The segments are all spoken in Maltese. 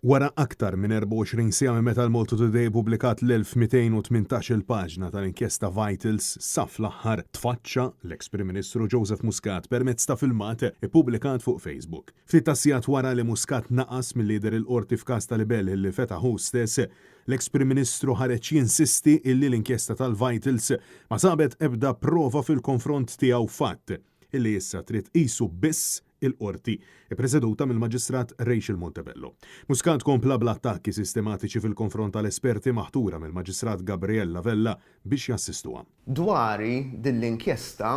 Wara aktar minn 24 sija minn meta l-Malta Today pubblikat l-1218 il-paġna tal-inkjesta Vitals sa fl-aħħar tfaċċa l-eks-Prim Ministru Joseph Muscat permezz ta' filmat ippubblikat fuq Facebook. Ftit ta' sigħat wara li Muscat naqas mill-lider il-qorti f'każ ta' libel illi fetaħu stess, l-eks-Prim Ministru ħareġ jinsisti illi l-inkjesta tal-Vitals ma sabet ebda prova fil-konfront tiegħu fatt illi issa trid qisu biss il-qorti, ippreżeduta mill-Maġistrat Rachel Montebello. Muscat kompla bl-attakki sistematiċi fil-konfront tal-esperti maħtura mill-Maġistrat Gabriella Vella biex jassistuha. Dwari din l-inkjesta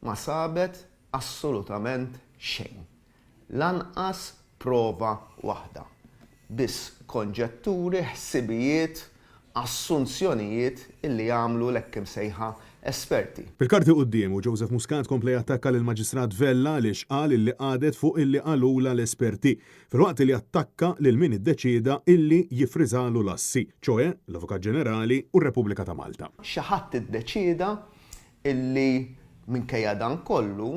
ma sabet assolutament xejn. Lanqas prova waħda. Biss konġetturi, ħsibijiet, assunzjonijiet illi jagħmlu l-ekkim sejħa esperti. Fil-karti qudiemu Joseph Muscat kompla jattakka lill-Maġistrat Vella li xqal illi qadet fuq illi qalula l-esperti, filwaqt li attakka lil min iddeċieda illi jifriżalu l-assi, ċoe l-Avukat Ġenerali u r-Repubblika ta' Malta. Xi ħadd iddeċieda illi minkejja dan kollu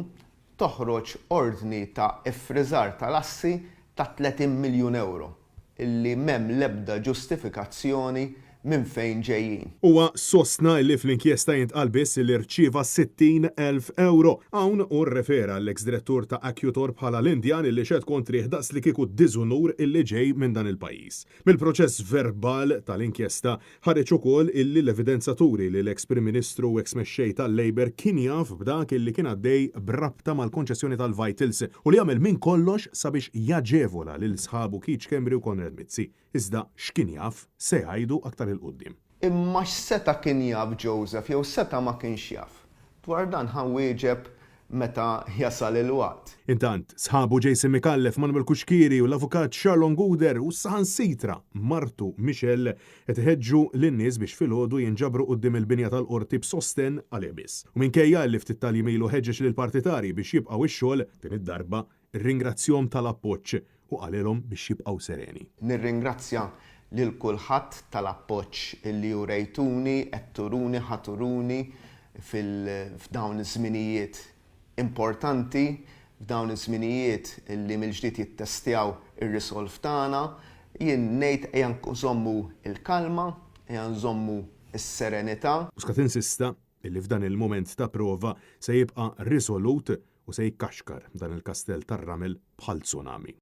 toħroġ ordni ta' ifriżar tal-assi ta' 30 miljun euro illi m'hemm l-ebda ġustifikazzjoni minn fejn ġejjin. Huwa sostna li fl-inkjesta jintqal biss li rċieva 60,000 euro. Hawn u rrefera l-eks-direttur ta' Accutor bħala l-Indjan illi xed kontrih daqs li kieku diżunur illi ġej minn dan il-pajjiż. Mill-proċess verbal tal-inkjesta ħareġ ukoll illi l-evidenza turi li l-eks-Prim Ministru u eks-mexxej tal-Labor kien jaf b'dak illi kien għaddej brabta mal-konċessjoni tal-Vitals u li jagħmel minn kollox sabiex jaġevola lil sħabu Keith Kembri u Conrad Mizzi. Iżda x'kien jaf se jgħidu aktar il-qudiem. Imma x'seta kien jaf Joseph jew seta ma kienx jaf. Dwar dan ħanwieġeb meta jasal il-waqt. Intant, sħabu Jason Mikallef, Manuel Kuxkiri u l-avukat Charlon Guder u saħansitra martu Michelle qed iħeġġu lin-nies biex filgħodu jinġabru quddiem il-binja tal-qorti b'sosten għalih biss. U minkejja li ftit tal-jimilu ħeġġeġ lill-partitari biex jibqgħu ix-xogħol din id-darba irringrazzjahom tal-appoġġ u qalilhom biex jibqgħu sereni. Nirringrazzja lil kulħadd tal-appoġġ illi urejtuni, qed turuni, ħaturuni f'dawn iż-żminijiet importanti, f'dawn iż-żminijiet illi mill-ġdid jittestjaw ir-risolv tagħna, jien ngħid ejja nżommu l-kalma, ejja nżommu s-serenità. Muscat insista illi f'dan il-mument ta' prova se jibqa' risolut u se jikkaxkar dan il-kastell tar-ramel bħal tsunami.